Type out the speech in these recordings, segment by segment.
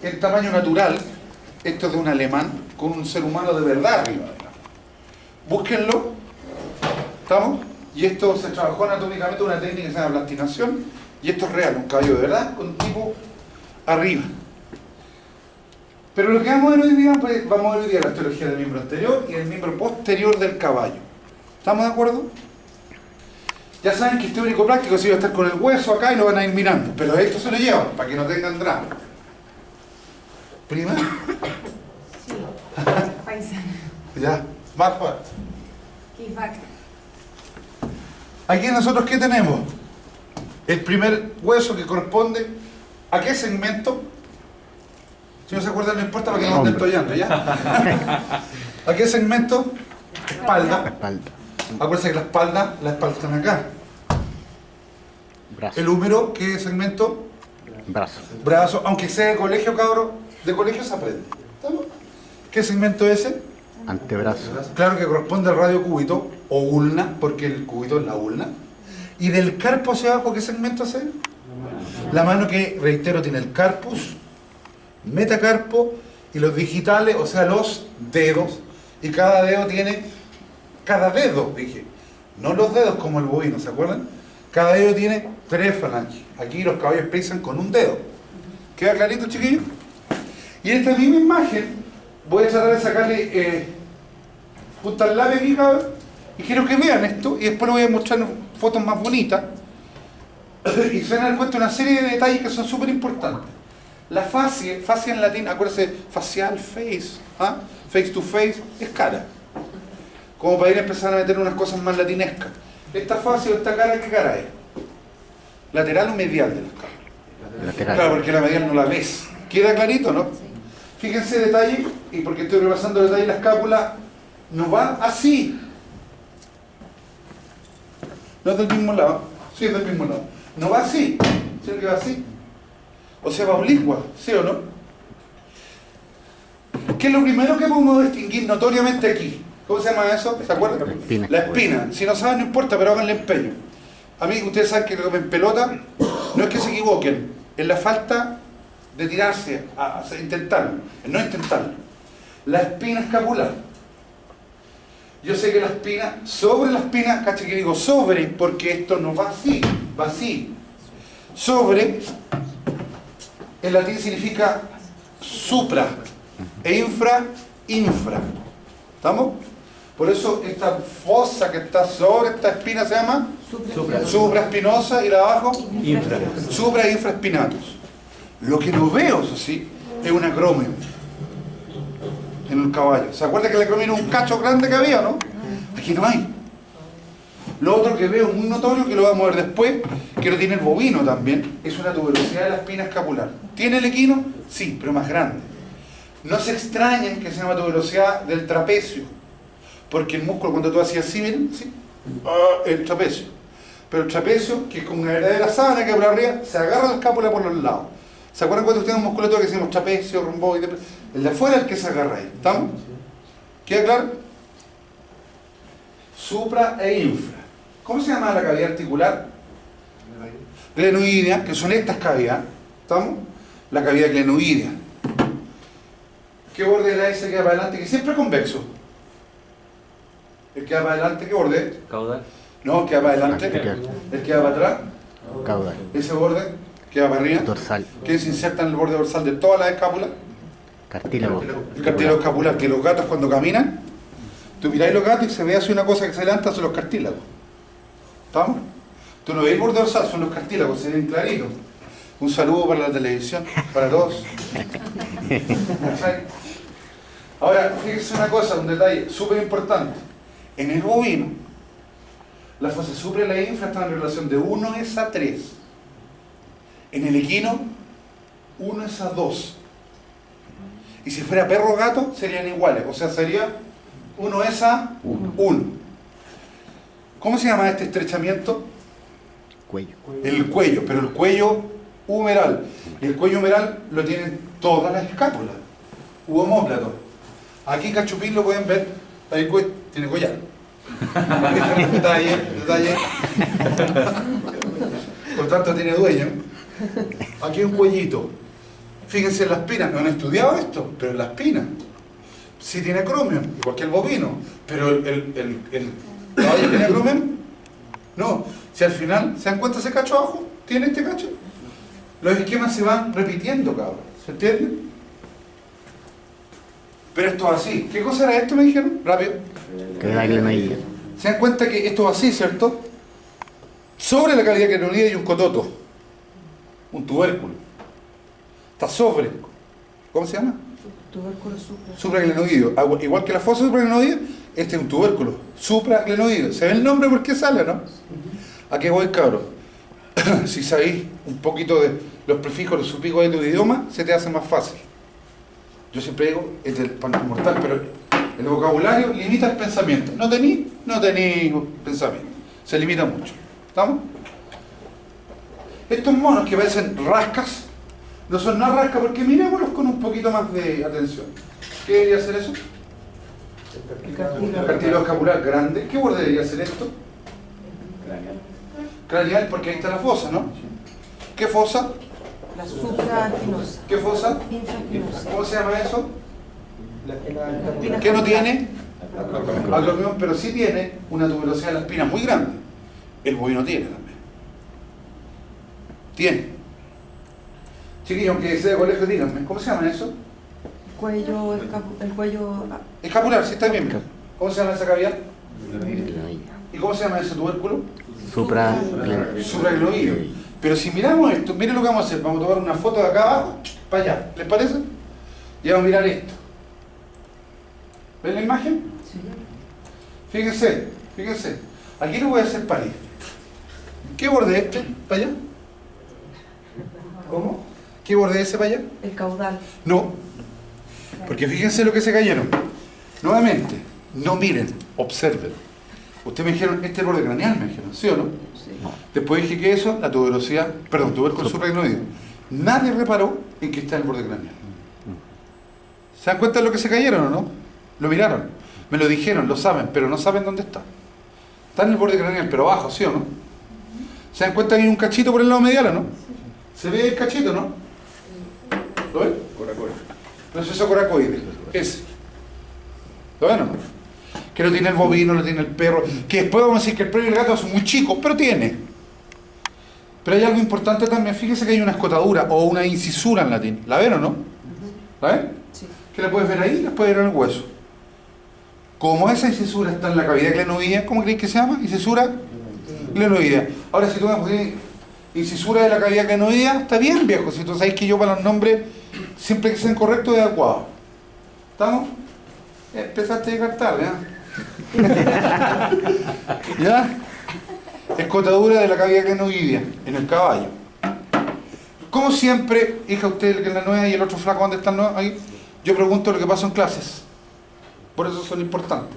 el tamaño natural, esto es de un alemán, con un ser humano de verdad arriba. Búsquenlo, ¿estamos? Y esto se trabajó anatómicamente una técnica que se llama plastinación, y esto es real, un caballo de verdad, con un tipo arriba. Pero lo que vamos a ver hoy día, pues, vamos a ver hoy día la osteología del miembro anterior y el miembro posterior del caballo. ¿Estamos de acuerdo? Ya saben que es teórico práctico, si va a estar con el hueso acá y lo van a ir mirando, pero esto se lo llevan, para que no tengan drama. ¿Prima? Sí, paisana. Ya, más fuerte. Kickback. Aquí nosotros, ¿qué tenemos? El primer hueso que corresponde ¿a qué segmento? Si no se acuerdan, no importa porque no nos estén tollando, ¿ya? ¿A qué segmento? Espalda. Acuérdense que la espalda están acá. Brazo. El húmero, ¿qué segmento? Brazo. Brazo, aunque sea de colegio, cabrón, de colegio se aprende. ¿Estamos? ¿Qué segmento es ese? Antebrazo. Claro que corresponde al radiocúbito o ulna, porque el cúbito es la ulna. ¿Y del carpo hacia abajo qué segmento es él? La mano que, reitero, tiene el carpus, metacarpo y los digitales, o sea, los dedos. Y cada dedo tiene, cada dedo, dije, no los dedos como el bovino, ¿se acuerdan? Cada dedo tiene 3 falanges. Aquí los caballos pisan con un dedo. ¿Queda clarito, chiquillos? Y en esta misma imagen voy a tratar de sacarle punta al labio aquí, cabrón, y quiero que vean esto y después les voy a mostrar fotos más bonitas y se van a dar cuenta de una serie de detalles que son súper importantes. La fascia en latín, acuérdense, facial, face, ¿ah? Face to face, es cara, como para ir a empezar a meter unas cosas más latinescas. Esta fascia o esta cara, ¿qué cara es? ¿Lateral o medial de las caras? Lateral. Claro, porque la medial no la ves. ¿Queda clarito, no? Fíjense detalle, y porque estoy repasando detalle, la escápula no va así. No es del mismo lado. Sí, es del mismo lado. No va así. ¿Sí que va así? O sea, va oblicua, ¿sí o no? ¿Qué es lo primero que podemos distinguir notoriamente aquí? ¿Cómo se llama eso? ¿Se acuerdan? La espina. La espina. Si no saben, no importa, pero háganle empeño. A mí, ustedes saben que en pelota no es que se equivoquen, es la falta de tirarse a intentarlo, no intentarlo. La espina escapular. Yo sé que la espina, sobre la espina, caché que digo sobre, porque esto no va así, va así. Sobre, en latín significa supra, e infra. ¿Estamos? Por eso esta fosa que está sobre esta espina se llama supraespinosa y la de abajo supra e infraespinatus. Lo que no veo, eso sí, es un acrómio en un caballo. ¿Se acuerda que el acrómio era un cacho grande que había, no? Aquí no hay. Lo otro que veo muy notorio, que lo vamos a ver después, que lo tiene el bovino también, es una tuberosidad de la espina escapular. ¿Tiene el equino? Sí, pero más grande. No se extrañen que se llama tuberosidad del trapecio, porque el músculo, cuando tú hacías así, miren, ¿sí? El trapecio. Pero el trapecio, que es como una verdadera sábana que por arriba, se agarra la escápula por los lados. ¿Se acuerdan cuando ustedes un musculatura que decimos trapecio, romboide? El de afuera es el que se agarra ahí. ¿Estamos? ¿Queda claro? Supra e infra. ¿Cómo se llama la cavidad articular? Glenoidea, que son estas cavidades. ¿Estamos? La cavidad glenoidea. ¿Qué borde de la S queda para adelante? Que siempre es convexo. ¿El que va para adelante qué borde? Caudal. No, el que va para adelante. El que va para atrás. Caudal. Ese borde que va para arriba. Dorsal. Que se inserta en el borde dorsal de todas las escápulas. Cartílago. El cartílago escapular, que los gatos cuando caminan, tú miráis los gatos y se ve así una cosa que se levanta, son los cartílagos. ¿Estamos? Tú no ves el borde dorsal, son los cartílagos, se ven claritos. Un saludo para la televisión, para todos. Ahora, fíjense una cosa, un detalle súper importante. En el bovino, la fase supra y la infra están en relación de 1:3. En el equino, 1:2. Y si fuera perro o gato, serían iguales. O sea, sería 1:1. ¿Cómo se llama este estrechamiento? Cuello. El cuello, pero el cuello humeral. Y el cuello humeral lo tienen todas las escápulas. U omóplato. Aquí Cachupín lo pueden ver. Ahí tiene collar. Detalle. Por tanto tiene dueño. Aquí hay un cuellito. Fíjense en la espina, no han estudiado esto, pero en la espina sí tiene acromion, igual que el bovino, pero el caballo tiene acromion, no. Si al final, ¿se dan cuenta ese cacho abajo? ¿Tiene este cacho? Los esquemas se van repitiendo, cabrón, ¿se entiende? Pero esto es así. ¿Qué cosa era esto, me dijeron? Rápido. Cavidad glenoidea. ¿Se dan cuenta que esto es así, cierto? Sobre la cavidad glenoidea hay un cototo, un tubérculo. Está sobre. ¿Cómo se llama? Tubérculo supra. Supraglenoideo. Igual que la fosa supraglenoidea, este es un tubérculo. Supraglenoideo. ¿Se ve el nombre por qué sale, no? ¿A qué voy, cabrón? Si sabéis un poquito de los prefijos, los sufijos de tu idioma, se te hace más fácil. Yo siempre digo, es del pan mortal, pero el vocabulario limita el pensamiento. No tení pensamiento. Se limita mucho. ¿Estamos? Estos monos que parecen rascas, no son nada rascas porque mirémoslos con un poquito más de atención. ¿Qué debería ser eso? El cartílago escapular grande. ¿Qué borde debería ser esto? Craneal, porque ahí está la fosa, ¿no? ¿Qué fosa? La supraespinosa. ¿Qué fosa? Infraespinosa. ¿Cómo se llama eso? ¿Qué no tiene? Acromión, pero sí tiene una tuberosidad de la espina muy grande. El bovino tiene también. Tiene. Chiquillos, aunque sea de colegio, díganme, ¿cómo se llama eso? El cuello. Escapular, si está bien. ¿Cómo se llama esa cavidad? Glenoidea. ¿Y cómo se llama ese tubérculo? Supraglenoideo. Pero si miramos esto, miren lo que vamos a hacer. Vamos a tomar una foto de acá abajo, para allá. ¿Les parece? Y vamos a mirar esto. ¿Ven la imagen? Sí. Fíjense, fíjense. Aquí lo voy a hacer parir. ¿Qué borde es este? ¿Para allá? ¿Cómo? ¿Qué borde es ese para allá? El caudal. No. Porque fíjense lo que se cayeron. Nuevamente, no miren, observen. Ustedes me dijeron, este es el borde craneal, me dijeron, ¿sí o no? Sí. Después dije que eso, la tuberosidad, perdón, tubérculo supraglenoideo. Nadie reparó en que está el borde craneal. ¿Se dan cuenta de lo que se cayeron o no? Lo miraron, me lo dijeron, lo saben, pero no saben dónde está. Está en el borde craneal, pero abajo, ¿sí o no? ¿Se dan cuenta que hay un cachito por el lado medial o no? ¿Se ve el cachito, no? ¿Lo ven? Coracoide. Proceso coracoide. Ese. ¿Lo ven o no? Que lo tiene el bovino, lo tiene el perro. Que después vamos a decir que el perro y el gato son muy chicos, pero tiene. Pero hay algo importante también. Fíjese que hay una escotadura o una incisura en latín. ¿La ven o no? ¿La ven? Sí. ¿Qué la puedes ver ahí? La puedes ver en el hueso. Como esa incisura está en la cavidad glenoidea, ¿cómo creéis que se llama? Incisura glenoidea. Ahora, si tú me pones incisura de la cavidad glenoidea, está bien, viejo. Si tú sabes que yo para los nombres, siempre que sean correctos, es adecuado. ¿Estamos? Empezaste a llegar tarde, ¿ya? Escotadura de la cavidad glenoidea en el caballo. Como siempre, hija, usted que es la nueva y el otro flaco, ¿dónde están ahí? Yo pregunto lo que pasa en clases. Por eso son importantes.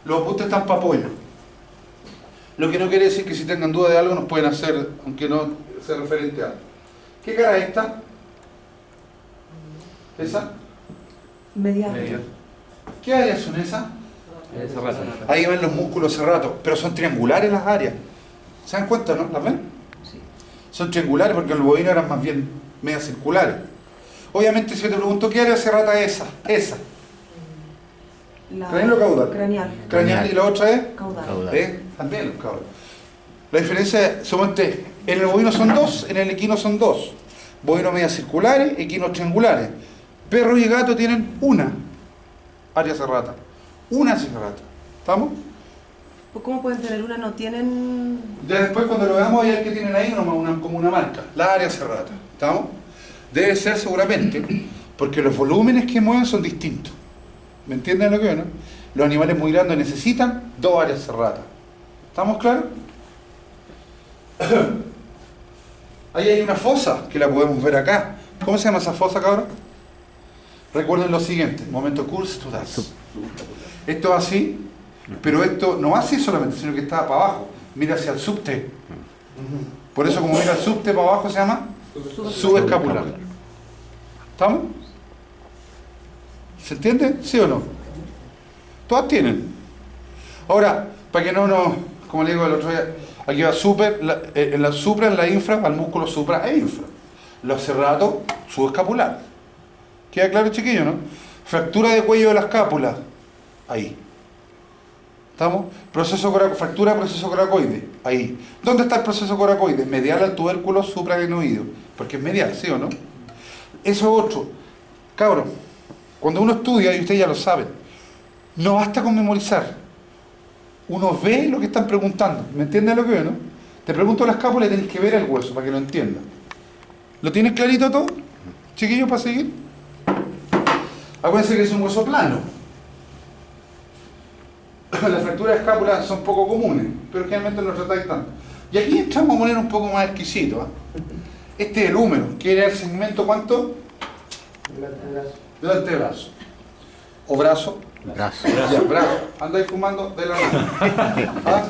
Los apuntes están para apoyo. Lo que no quiere decir que si tengan duda de algo nos pueden hacer, aunque no sea referente a algo. ¿Qué cara es esta? ¿Esa? Medial. ¿Qué áreas son esas? Ahí ven los músculos serratos, pero son triangulares las áreas. ¿Se dan cuenta, no? ¿Las ven? Sí. Son triangulares porque en el bovino eran más bien medias circulares. Obviamente si yo te pregunto, ¿qué área serrata es esa? Esa. ¿Craneal o caudal? Craneal. Craneal. ¿Y la otra es? Caudal. También los cabros. La diferencia somos tres. En el bovino son dos, en el equino son dos. Bovinos medias circulares, equinos triangulares. Perro y gato tienen una área serrata. Una serrata. ¿Estamos? ¿Cómo pueden tener una? No tienen. Ya después cuando lo veamos hay el que tienen ahí como una marca. La área serrata. ¿Estamos? Debe ser seguramente porque los volúmenes que mueven son distintos. ¿Me entienden lo que ven? ¿No? Los animales muy grandes necesitan dos áreas serratas. ¿Estamos claros? Ahí hay una fosa que la podemos ver acá. ¿Cómo se llama esa fosa, cabrón? Recuerden lo siguiente, momento curso to das. Esto es así, pero esto no así solamente, sino que está para abajo. Mira hacia el subte. Por eso como mira el subte para abajo se llama subescapular. ¿Estamos? ¿Se entiende? ¿Sí o no? Todas tienen. Ahora, para que no nos, como le digo el otro día, aquí va super, en la supra, en la infra, al músculo supra e infra. Los serratos subescapulares. ¿Queda claro, chiquillo, no? Fractura de cuello de la escápula. Ahí. ¿Estamos? Fractura de proceso coracoide. Ahí. ¿Dónde está el proceso coracoide? Medial al tubérculo supraadenoideo. Porque es medial, ¿sí o no? Eso es otro. Cabros, cuando uno estudia, y ustedes ya lo saben, no basta con memorizar. Uno ve lo que están preguntando. ¿Me entienden lo que veo, no? Te pregunto la escápula y tenés que ver el hueso para que lo entiendas. ¿Lo tienes clarito todo? Chiquillos, para seguir. Acuérdense que es un hueso plano. Las fracturas de escápula son poco comunes, pero generalmente no tratáis tanto. Y aquí entramos a poner un poco más exquisito. Este es el húmero, que era el segmento, ¿cuánto? Del antebrazo. O brazo. Brazo. Ya, brazo. Andáis fumando de la mano. ¿Ah?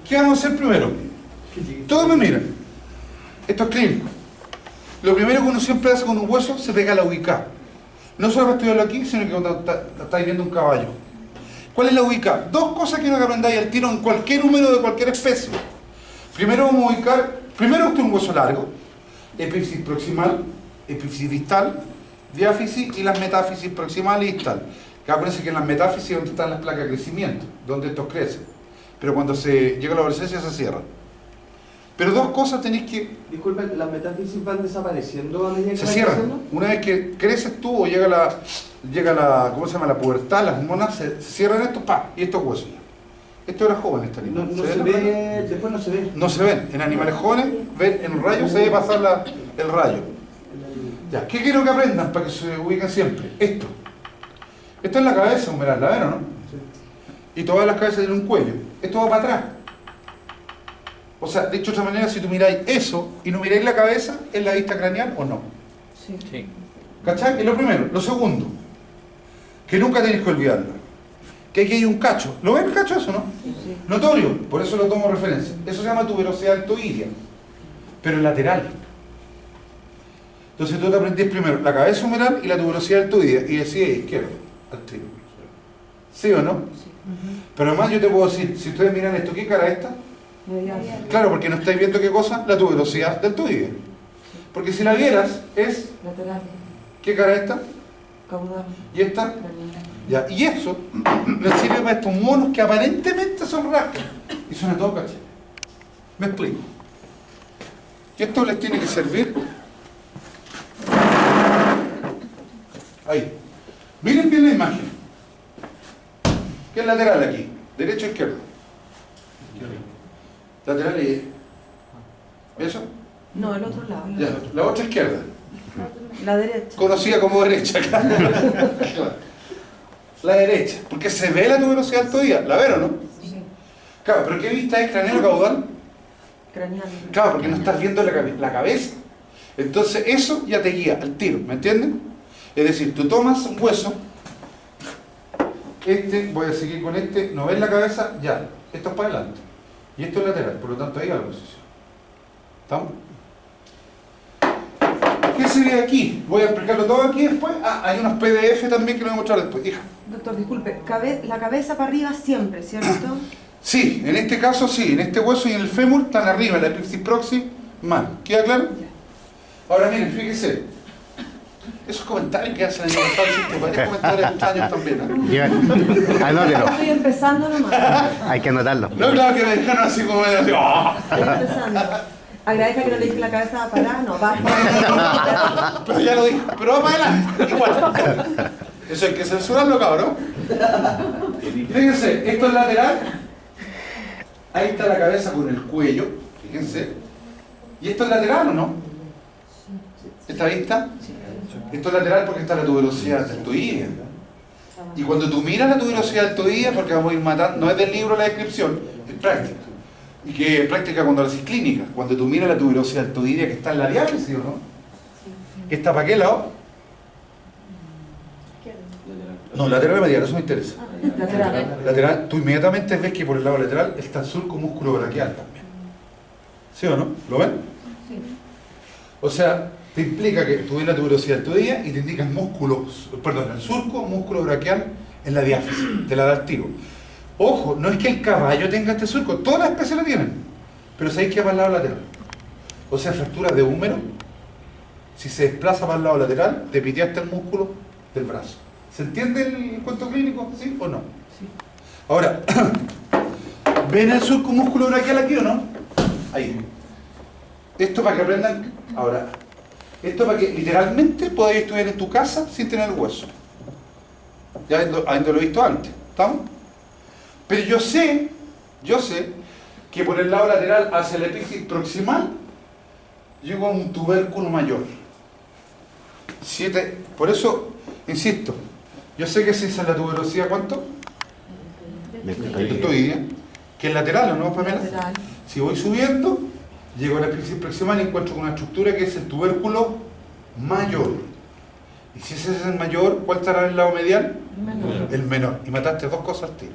¿Qué vamos a hacer primero? Todos me miran. Esto es clínico. Lo primero que uno siempre hace con un hueso, se pega la ubicada. No solo para estudiarlo aquí, sino que cuando estáis viendo un caballo. ¿Cuál es la ubicada? Dos cosas quiero que aprendáis al tiro en cualquier número de cualquier especie. Primero vamos a ubicar, primero este es un hueso largo, epífisis proximal, epífisis distal, diáfisis y las metáfisis proximal y distal. Que acuérdense que en las metáfisis es donde están las placas de crecimiento, donde estos crecen. Pero cuando se llega a la adolescencia se cierran. Pero dos cosas tenéis que... Disculpen, ¿las metáfisis van desapareciendo a medida que Se van cierran. creciendo? Una vez que creces tú o llega la ¿cómo se llama? La pubertad, las hormonas, se cierran estos, ¡pa! Y estos huesos ya. Esto era joven, este No, animal. no ¿Se se ve? ve, después no se ve. No se ven. En animales jóvenes, ven en un rayo, se ve pasar el rayo. Ya, ¿qué quiero que aprendan para que se ubiquen siempre? Esto. Esto es la cabeza humeral, ¿la ven o no? Y todas las cabezas tienen un cuello. Esto va para atrás. O sea, dicho de otra manera, si tú miráis eso y no miráis la cabeza, ¿es la vista craneal o no? Sí. ¿Cachai? Es lo primero. Lo segundo, que nunca tenéis que olvidarlo, que aquí hay un cacho. ¿Lo ven el cacho eso, no? Sí. Notorio, por eso lo tomo referencia. Eso se llama tuberosidad deltoidea, pero lateral. Entonces tú te aprendís primero la cabeza humeral y la tuberosidad deltoidea y decís izquierdo, al tiro. ¿Sí o no? Pero además yo te puedo decir, si ustedes miran esto, ¿qué cara es esta? Medial. Claro, porque no estáis viendo qué cosa, la tuberosidad deltoidea. Porque si la vieras, es, Lateral. ¿qué cara es esta? Caudal. Y esta. Craneal. Ya, y eso les sirve para estos monos que aparentemente son rascas y son a todo caché. Me explico. Y esto les tiene que servir. Ahí. Miren bien la imagen. ¿Qué es lateral aquí? ¿Derecho o izquierdo? Lateral y... ¿Eso? No, el otro lado. Ya, la otra izquierda. La derecha. Conocida como derecha. Claro. La derecha. Porque se ve la tuberosidad deltoidea. ¿La ven o no? Sí. Claro, pero ¿qué vista es craneal o caudal? Craneal. Claro, porque no estás viendo la cabeza. Entonces eso ya te guía al tiro, ¿me entienden? Es decir, tú tomas un hueso, voy a seguir con no ves la cabeza, ya, esto es para adelante. Y esto es lateral, por lo tanto ahí va la posición. ¿Estamos? ¿Qué se ve aquí? Voy a explicarlo todo aquí después. Ah, hay unos PDF también que lo voy a mostrar después. Hija. Doctor, disculpe, la cabeza para arriba siempre, ¿cierto? Sí, en este caso sí, en este hueso y en el fémur están arriba, la epífisis proximal. ¿Queda claro? Ahora miren, fíjense. Esos comentarios que hacen en el pasado, varios comentarios extraños también, ¿no? Anótelo. Estoy empezando nomás. Hay que anotarlo. No, claro que me dejaron así como medio así. ¡Oh! Estoy empezando. Agradezca que no le dije la cabeza para atrás, no, va. Pero ya lo dije, pero va para adelante, igual. Eso hay que censurarlo, cabrón. Fíjense, esto es lateral. Ahí está la cabeza con el cuello, fíjense. ¿Y esto es lateral o no? ¿Esta vista? Esto es lateral porque está la tuberosidad deltoidea. Y cuando tú miras la tuberosidad deltoidea, porque vamos a ir matando, no es del libro la descripción, es práctica. Y que es práctica cuando lo haces clínica. Cuando tú miras la tuberosidad deltoidea que está en la diáfisis, ¿o no? ¿Que está para qué lado? No, lateral o medial, eso me interesa. Lateral. Lateral, tú inmediatamente ves que por el lado lateral está el surco músculo braquial también. ¿Sí o no? ¿Lo ven? Sí. O sea, te implica que tú ves la tuberosidad deltoidea y te indica el músculo, perdón, el surco músculo braquial en la diáfisis, te la da el tiro. Ojo, no es que el caballo tenga este surco, todas las especies lo tienen. Pero ¿sabéis qué va para el lado lateral? O sea, fractura de húmero, si se desplaza para el lado lateral, te piteaste el músculo del brazo. ¿Se entiende el cuento clínico? ¿Sí o no? Sí. Ahora, ¿ven el surco músculo braquial aquí o no? Ahí. Esto para que aprendan. Ahora, esto para que literalmente podáis estudiar en tu casa sin tener el hueso. Ya habiéndolo visto antes. ¿Estamos? Pero yo sé que por el lado lateral hacia el epífisis proximal llego a un tubérculo mayor. Por eso, insisto, yo sé que si esa es la tuberosidad, ¿cuánto? Deltoidea, que es lateral, ¿o no, Pamela? Lateral. Si voy subiendo, llego al epífisis proximal y encuentro con una estructura que es el tubérculo mayor. Y si ese es el mayor, ¿cuál estará en el lado medial? Menor. El menor. Y mataste dos cosas al tiro.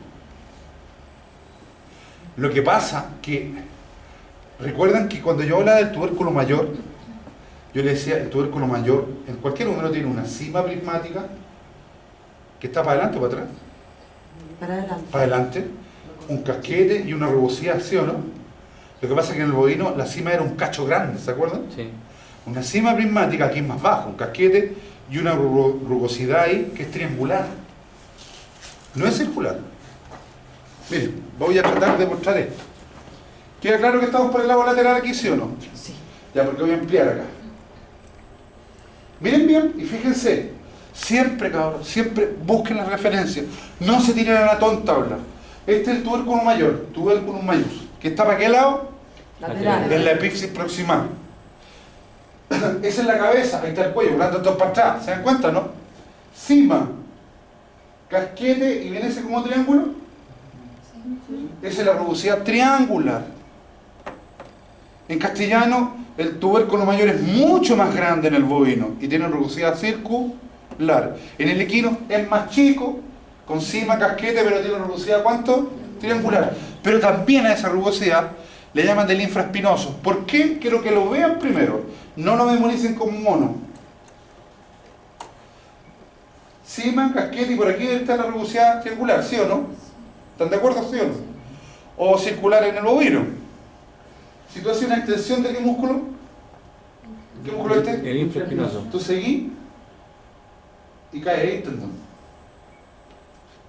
Lo que pasa que, recuerdan que cuando yo hablaba del tubérculo mayor, yo le decía, el tubérculo mayor, en cualquier número tiene una cima prismática, que está para adelante o para atrás. Para adelante. Para adelante, un casquete y una rugosidad, ¿sí o no? Lo que pasa es que en el bovino la cima era un cacho grande, ¿se acuerdan? Sí. Una cima prismática aquí es más bajo, un casquete y una rugosidad ahí que es triangular. No es circular. Miren, voy a tratar de mostrar esto. ¿Queda claro que estamos por el lado lateral aquí, sí o no? Sí. Ya, porque voy a ampliar acá. Miren bien y fíjense. Siempre, cabrón, siempre busquen las referencias. No se tiren a la tonta a hablar. Este es el tubérculo mayor, tubérculo mayor. ¿Que está para qué lado? Lateral. En la epífisis proximal. Esa es la cabeza, ahí está el cuello, volando todo para atrás. ¿Se dan cuenta, no? Cima, casquete y viene ese como triángulo. Esa es la rugosidad triangular. En castellano, el tubérculo mayor es mucho más grande en el bovino y tiene rugosidad circular. En el equino es más chico, con cima, casquete, pero tiene rugosidad ¿cuánto? Triangular. Pero también a esa rugosidad le llaman del infraespinoso. ¿Por qué? Quiero que lo vean primero. No lo memoricen como un mono. Cima, casquete y por aquí está la rugosidad triangular, ¿sí o no? ¿Están de acuerdo, sí o no? O circular en el bovino. Si tú haces una extensión de qué músculo, ¿qué músculo es este? El infraespinoso. Tú seguís y cae ahí, tendón.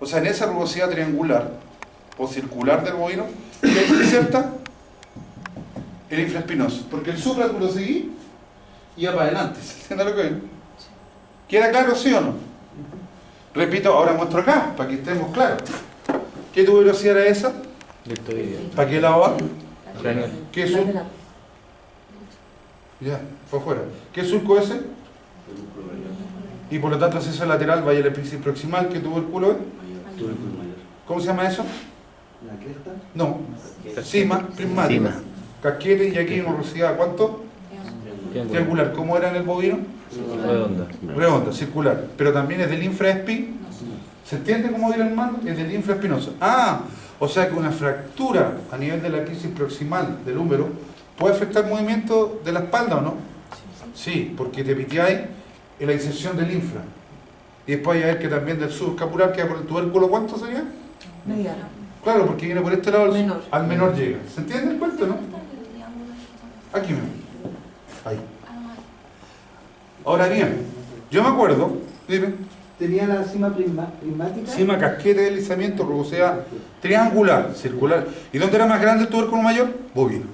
O sea, en esa rugosidad triangular o circular del bovino, ¿qué se inserta? El infraespinoso. Porque el supra tú lo seguís y va para adelante. ¿Se entiende lo que es? ¿Queda claro, sí o no? Repito, ahora muestro acá, para que estemos claros. ¿Qué tuberosidad era esa? Deltoidea. ¿Para qué lado va? Craneal. ¿Qué surco? Lateral. Ya, fue afuera. ¿Qué surco ese? Y por lo tanto, si eso es lateral, vaya el epífisis proximal. ¿Qué tubérculo es? ¿Cómo se llama eso? ¿La cresta? No, cima prismática. Cima. Casquete y aquí una rugosidad, ¿cuánto? Triangular. ¿Cómo era en el bovino? Redonda. Redonda, circular. Pero también es del infraespinoso. ¿Se entiende cómo dirá el mando? Es del infraespinoso. Ah, o sea que una fractura a nivel de la epífisis proximal del húmero puede afectar el movimiento de la espalda, ¿o no? Sí, porque te piteáis en la inserción del infra. Y después hay a ver que también del subescapular queda por el tubérculo, ¿cuánto sería? Mediano. Claro, porque viene por este lado, Menor. al menor llega. ¿Se entiende el cuento, no? Aquí mismo. Ahí. Ahora bien, yo me acuerdo, dime, Tenía la cima prismática. cima, casquete, deslizamiento, rugosidad triangular, circular. ¿Y dónde era más grande el tubérculo mayor? Bovino.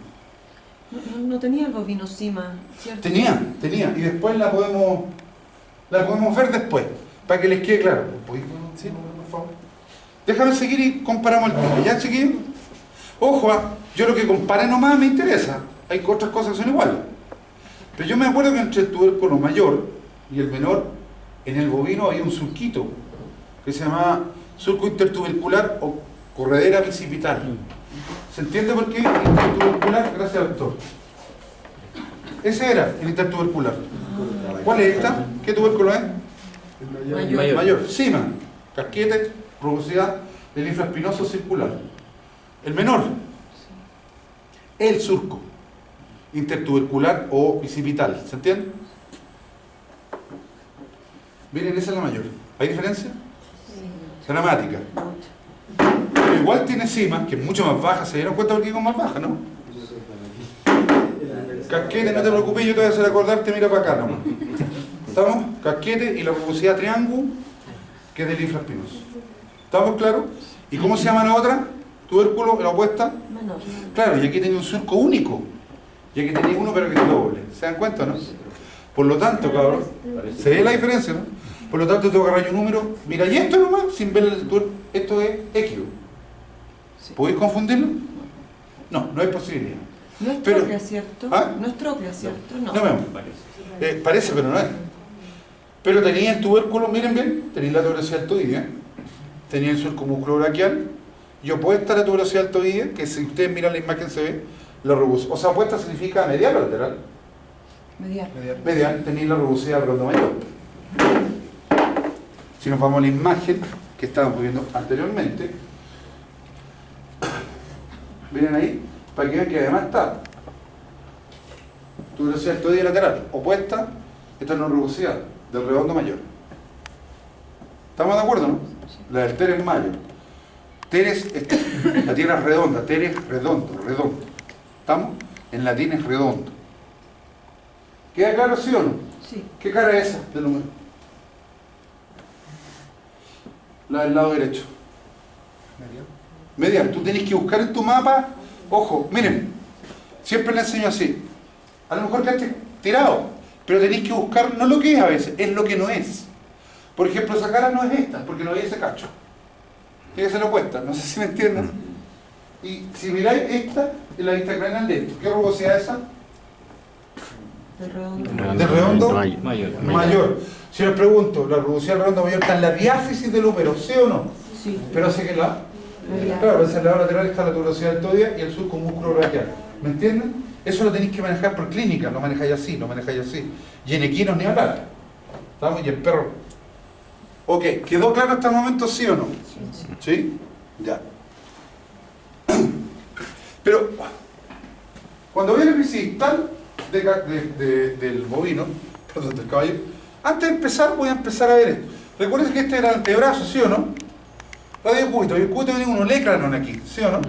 No tenía el bovino cima, ¿cierto? Tenía. Y después la podemos ver después, para que les quede claro. ¿Sí? Por favor. Déjame seguir y comparamos el tema. ¿Ya, chiquillos? Ojo, yo lo que compare nomás me interesa. Hay otras cosas que son iguales. Pero yo me acuerdo que entre el tubérculo mayor y el menor, en el bovino había un surquito que se llamaba surco intertubercular o corredera bicipital. ¿Se entiende por qué intertubercular? Gracias, doctor. Ese era el intertubercular. ¿Cuál es esta? ¿Qué tubérculo es? Mayor. Mayor. Cima, casquete, rugosidad del infraespinoso circular. El menor, el surco intertubercular o bicipital. ¿Se entiende? Miren, esa es la mayor. ¿Hay diferencia? Dramática. Pero igual tiene cima, que es mucho más baja. ¿Se dieron cuenta por qué es más baja, no? Casquete, no te preocupes, yo te voy a hacer acordarte, mira para acá nomás. ¿Estamos? Casquete y la rugosidad triángulo, que es del infraespinoso. ¿Estamos claros? ¿Y cómo se llama la otra? Tubérculo, la opuesta. Menor. Claro, y aquí tenía un surco único. Y aquí tenía uno, pero que es doble. ¿Se dan cuenta, no? Por lo tanto, cabrón, se ve la diferencia, ¿no? Por lo tanto, tengo que agarrar un número. Mira, y esto nomás, sin ver el tuerco, esto es equio. ¿Podéis confundirlo? No, no hay posibilidad. No es Pero- tróclea, ¿cierto? ¿Ah? No es tróclea, ¿cierto? No. No vemos. Parece, pero no es. Pero tenía el tubérculo, miren bien, tenía la tuberosidad deltoidea, tenía el surco musculobraquial, y opuesta a la tuberosidad deltoidea, que si ustedes miran la imagen se ve, la rugosidad. O sea, opuesta significa medial o lateral. Medial. Medial, tenía la rugosidad del rondo mayor. Si nos vamos a la imagen que estábamos viendo anteriormente, miren ahí, para que vean que además está tuberosidad deltoidea lateral, opuesta, esta es la rugosidad del redondo mayor. ¿Estamos de acuerdo, no? La del teres mayor. Teres, la tierra es redonda, teres redondo, redondo. ¿Estamos? En latín es redondo. ¿Queda claro, sí o no? Sí. ¿Qué cara es esa del número? La del lado derecho. Medial. Tú tenés que buscar en tu mapa, ojo, miren, siempre le enseño así. A lo mejor quedaste tirado, pero tenéis que buscar no lo que es a veces, es lo que no es. Por ejemplo, esa cara no es esta, porque no hay ese cacho. Tiene que ser opuesta, no sé si me entienden. Y si miráis, esta es la vista craneal de esto. ¿Qué rugosidad es esa? Del redondo. ¿Del redondo? Mayor. Mayor. Si les pregunto, ¿la rugosidad del redondo mayor está en la diáfisis del útero, sí o no? Sí. Pero hace que la... Medial. Claro, en el lado lateral está la tuberosidad deltoidea y el surco musculobraquial. ¿Me entienden? Eso lo tenéis que manejar por clínica, no manejáis así, no manejáis así. Y en equinos ni hablar. ¿Estamos? Y en perro. Ok, ¿quedó claro hasta el momento, sí o no? ¿Sí? Ya. Pero, cuando vean el crisis distal del bovino, perdón, del caballo, antes de empezar, voy a empezar a ver esto. Recuerden que este era el antebrazo, ¿sí o no? Radiocúbito, y el cúbito tiene un olecranon aquí, ¿sí o no?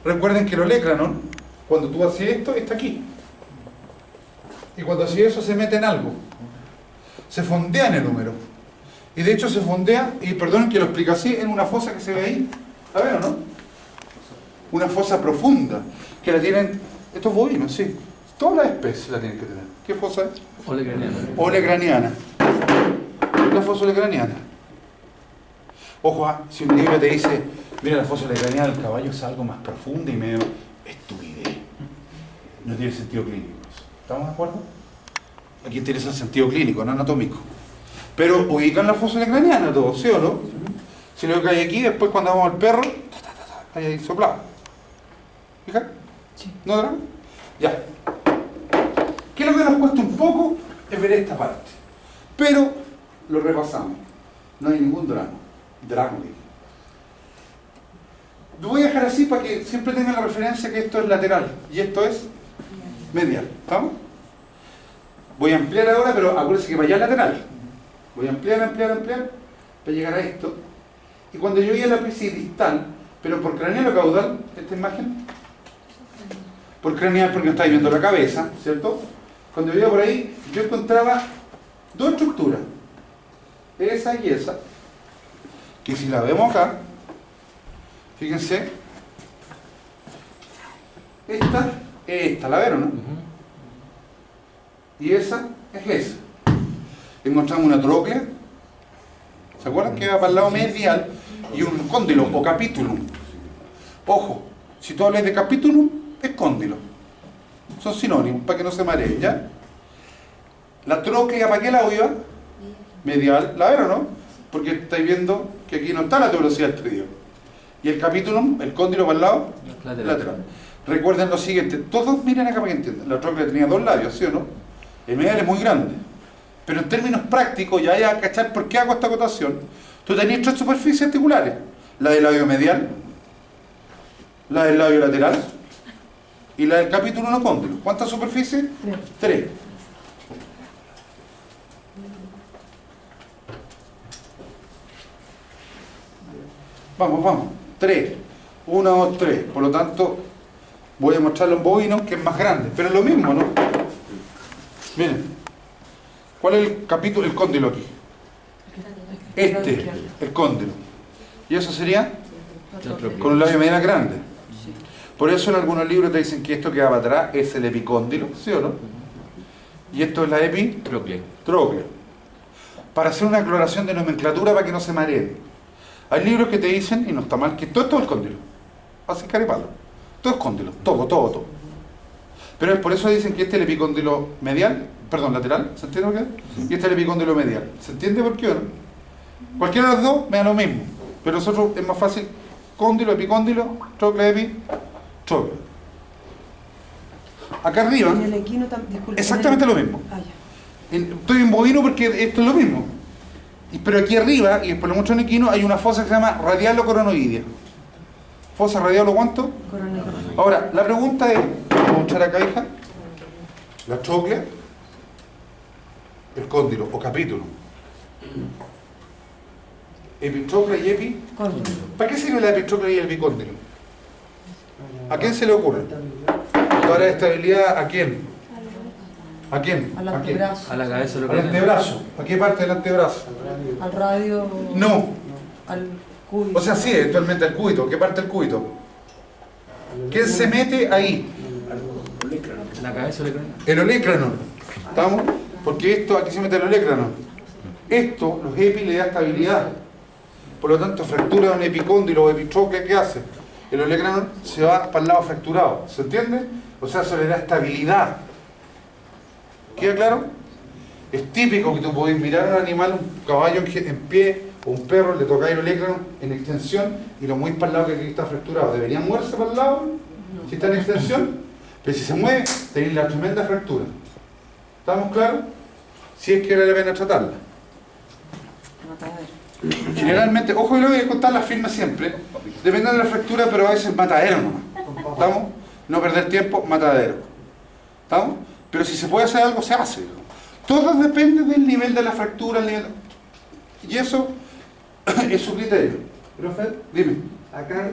Recuerden que el olecranon, cuando tú haces esto, está aquí. Y cuando haces eso se mete en algo. Se fondea en el húmero. Y de hecho se fondea, y perdonen que lo explique así, en una fosa que se ve ahí. ¿La ven o no? Una fosa profunda, que la tienen estos bovinos, sí. Todas las especies la tienen que tener. ¿Qué fosa es? Olecraniana. La fosa olecraniana. Ojo, si un libro te dice, mira, la fosa olecraniana del caballo es algo más profundo y medio estupidez. No tiene sentido clínico eso. ¿Estamos de acuerdo? Aquí interesa el sentido clínico, no anatómico. Pero ubican la fosa olecraniana todos, ¿sí o no? Si lo que hay aquí, después cuando vamos al perro, hay ahí soplado. ¿Fija? Sí. ¿No, drama? Ya. ¿Qué es lo que nos cuesta un poco? Es ver esta parte. Pero lo repasamos. No hay ningún drama. Drama. Lo voy a dejar así para que siempre tengan la referencia que esto es lateral y esto es medial. ¿Estamos? Voy a ampliar ahora, pero acuérdense que para allá es lateral. Voy a ampliar para llegar a esto. Y cuando yo llegue a la crisis distal, pero por craneal o caudal, esta imagen, por craneal porque no estáis viendo la cabeza, ¿cierto? Cuando yo iba por ahí, yo encontraba dos estructuras, esa y esa, que si la vemos acá, fíjense, esta, ¿la vieron, no? Y esa es esa. Encontramos una tróclea, ¿se acuerdan? Que va para el lado medial, y un cóndilo o capítulum. Ojo, si tú hablas de capítulum, es cóndilo. Son sinónimos, para que no se mareen, ¿ya? La tróclea, ¿para qué lado iba? Medial, ¿la vieron, no? Porque estáis viendo que aquí no está la tuberosidad deltoidea. Y el capítulum, el cóndilo para el lado lateral. Recuerden lo siguiente, todos miren acá para que entiendan. La tróclea tenía dos labios, ¿sí o no? El medial es muy grande. Pero en términos prácticos, ya hay a cachar por qué hago esta acotación. Tú tenías tres superficies articulares. La del labio medial, la del labio lateral y la del capítulo no cóndilo. ¿Cuántas superficies? Tres. Vamos. 3. 1, 2, 3. Por lo tanto, Voy a mostrarlo en bovino, que es más grande, pero es lo mismo, ¿no? Miren, ¿cuál es el capítulo, el cóndilo aquí? Este, el cóndilo. Y eso sería con un labio mediana grande. Por eso en algunos libros te dicen que esto que va para atrás es el epicóndilo, ¿sí o no? Y esto es la Tróclea. tróclea. Para hacer una aclaración de nomenclatura para que no se mareen. Hay libros que te dicen, y no está mal, que todo esto es el cóndilo. Así carepalo. Todo es cóndilo, todo. Pero es por eso dicen que este es el epicóndilo medial, perdón, lateral, ¿se entiende por qué? Y este es el epicóndilo medial. ¿Se entiende por qué o no? Cualquiera de los dos me da lo mismo. Pero nosotros es más fácil cóndilo, epicóndilo, tróclea, tróclea. Acá arriba, En el equino disculpe, exactamente lo mismo. Ah, ya. Estoy en bovino porque esto es lo mismo. Pero aquí arriba, y después lo muestro en equino, hay una fosa que se llama radialo-coronoidea. ¿Fosa radialo cuánto? Coronel. Ahora, la pregunta es, voy a mostrar acá, hija, la tróclea, el cóndilo o capítulo. Epitróclea y epi. Cóndilo. ¿Para qué sirve la epitróclea y el epicóndilo? ¿A quién se le ocurre? ¿Para estabilidad a quién? ¿A quién? Al ¿A quién? antebrazo. A la cabeza lo Al que antebrazo. ¿A qué parte del antebrazo? Al radio. No. Al cúbito. O sea, sí, eventualmente el cúbito. ¿Qué parte del cúbito? ¿Quién se mete ahí? La cabeza lo que El olecrano. ¿Estamos? Porque esto, aquí se mete el olecrano. Esto, los epi le da estabilidad. Por lo tanto, fractura de un epicóndilo o epitróclea, ¿qué hace? El olecrano se va para el lado fracturado. ¿Se entiende? O sea, eso le da estabilidad. ¿Queda claro? Es típico que tú podés mirar a un animal, un caballo en pie, o un perro, le tocáis el olecrano en extensión y lo mueves para el lado que aquí está fracturado. ¿Debería moverse para el lado? Si está en extensión. Pero si se mueve, tenéis la tremenda fractura. ¿Estamos claros? Si es que vale la pena tratarla. Matadero. Generalmente, ojo, yo le voy a contar las firmas siempre. Depende de la fractura, pero a veces matadero nomás. ¿Estamos? No perder tiempo, matadero. ¿Estamos? Pero si se puede hacer algo, se hace. Todo depende del nivel de la fractura, el nivel... Y eso es su criterio. Profe, Dime. acá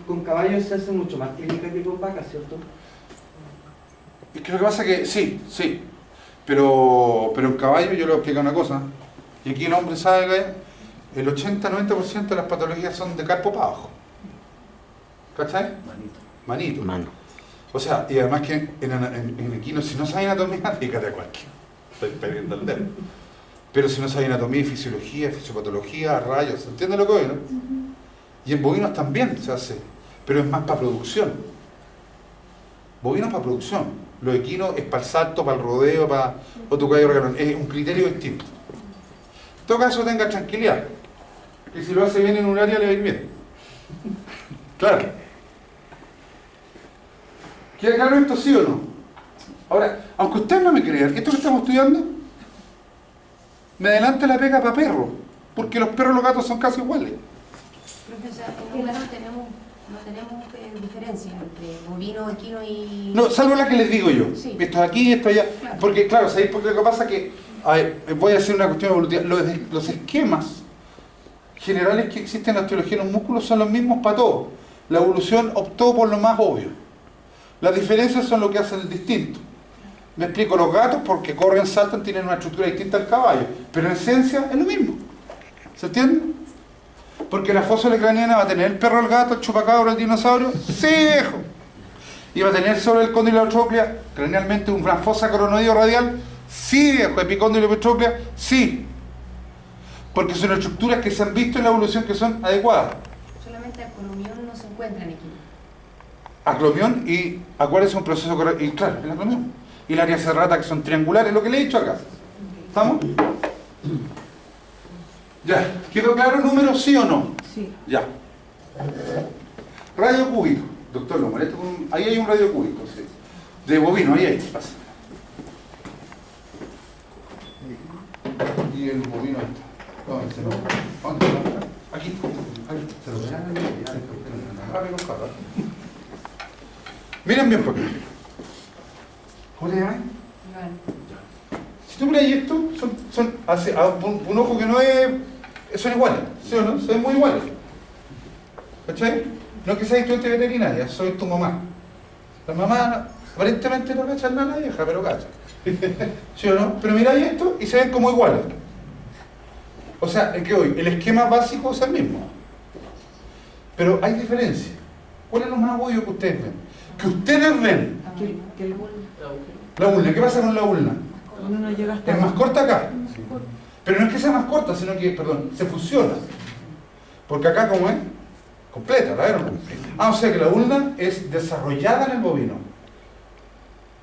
con caballos se hace mucho más clínica que con vacas, ¿cierto? Es que lo que pasa es que sí. Pero en caballo yo le voy a explicar una cosa. Y aquí el hombre sabe que el 80-90% de las patologías son de carpo para abajo. ¿Cachai? Manito. Mano. O sea, y además que en equino, si no sabes anatomía, fíjate a cualquiera. Estoy perdiendo el dedo. Pero si no sabes anatomía y fisiología, fisiopatología, rayos, ¿se entiende lo que voy, no? Y en bovinos también se hace, pero es más para producción. Bovinos para producción. Lo equino es para el salto, para el rodeo, para otro caballo regalón. Es un criterio distinto. En todo caso, tenga tranquilidad. Que si lo hace bien en un área, le va a ir bien. Claro. ¿Queda claro esto, sí o no? Ahora, aunque ustedes no me crean, esto que estamos estudiando me adelanta la pega para perros, porque los perros y los gatos son casi iguales. Profesor, en un caso no tenemos diferencia entre bovino, equino y... No, salvo la que les digo yo. Sí. Esto aquí, esto allá. Claro. Porque, claro, ¿sabéis por qué lo que pasa? Que, a ver, voy a hacer una cuestión evolutiva. Los esquemas generales que existen en la osteología en los músculos son los mismos para todos. La evolución optó por lo más obvio. Las diferencias son lo que hacen el distinto. Me explico, los gatos porque corren, saltan, tienen una estructura distinta al caballo, pero en esencia es lo mismo. ¿Se entiende? Porque la fosa craneana va a tener el perro, el gato, el chupacabra, el dinosaurio, sí, viejo. Y va a tener sobre el cóndilo y la tróclea, cranealmente una fosa coronoideo radial, sí, viejo. Epicóndilo y tróclea, sí. Porque son estructuras que se han visto en la evolución que son adecuadas. Solamente acromión no se encuentra en equino. Acromión y acuérdense un proceso correcto. Y claro, el acromión. Y la área serrata que son triangulares, lo que le he dicho acá. ¿Estamos? Ya, ¿quedó claro el número, sí o no? Sí. Ya. Radio cúbico. Doctor Lomo, ahí hay un radio cúbico, sí. De bovino, ahí pasa. Y el bovino está. ¿Dónde se lo? ¿Dónde se lo? Aquí. Se lo verán ahí. Miren bien por aquí. ¿Cómo te llamas? Si tú miras esto, un ojo que no es... Son iguales, ¿sí o no? Son muy iguales. ¿Cachai? No es que seas estudiante de veterinaria, soy tu mamá. La mamá aparentemente no cacha nada a la vieja, pero cacha. ¿Sí o no? Pero miráis esto y se ven como iguales. O sea, es que hoy el esquema básico es el mismo. Pero hay diferencia. ¿Cuál es lo más obvio que ustedes ven? Que ustedes ven. Que el La ulna. ¿Qué pasa con la ulna? uno no llega hasta Es más corta acá. Pero no es que sea más corta, sino que, perdón, se fusiona. Porque acá, ¿cómo es? Completa, ¿la vieron? O sea que la ulna es desarrollada en el bovino.